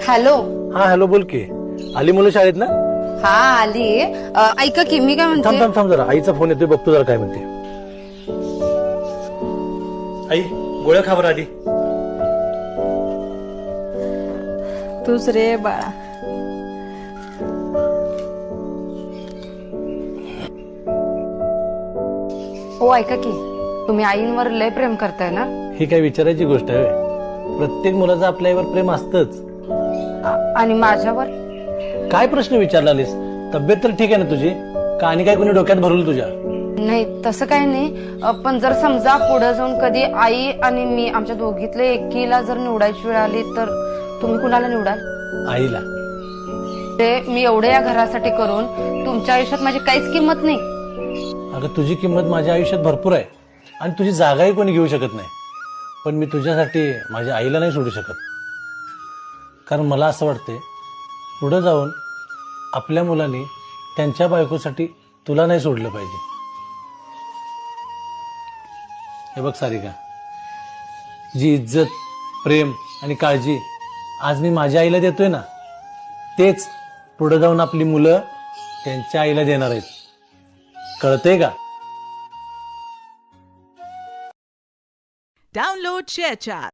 Hello. हा hello, बोल की. आली मुलं शाळेत ना? हा आली. ऐका की मी काय थांब म्हणते. थांब थांब जरा, आईचा फोन येतोय, बघतो जरा काय म्हणते. आई, गोळ्या खा बरं आधी. तूच रे बाळा. हो ऐका की, तुम्ही आईंवर लय प्रेम करताय ना? ही काय विचारायची गोष्ट आहे होय? प्रत्येक मुलाचं आपल्या आईवर प्रेम असतंच. आणि माझ्यावर? काय प्रश्न विचारलास? तब्येत तर ठीक आहे ना तुझी? का आणि काय कोणी डोक्यात भरलं तुझ्या? नाही तसं काही नाही, पण जर समजा पुढे जाऊन कधी आई आणि मी आमच्या दोघीतले एकीला जर निवडायची वेळ आली तर तुम्ही कुणाला निवडाल? आईला. ते मी एवढे या घरासाठी करून तुमच्या आयुष्यात माझी काहीच किंमत नाही. अगं तुझी किंमत माझ्या आयुष्यात भरपूर आहे आणि तुझी जागाही कोणी घेऊ शकत नाही. पण मी तुझ्यासाठी माझ्या आईला नाही सोडू शकत. कारण मला असं वाटते पुढे जाऊन आपल्या मुलांनी त्यांच्या बायकोसाठी तुला नाही सोडलं पाहिजे. हे बघ सारिका, जी इज्जत, प्रेम आणि काळजी आज मी माझ्या आईला देतोय ना, तेच पुढे जाऊन आपली मुलं त्यांच्या आईला देणार आहेत. कळतंय का? Download ShareChat.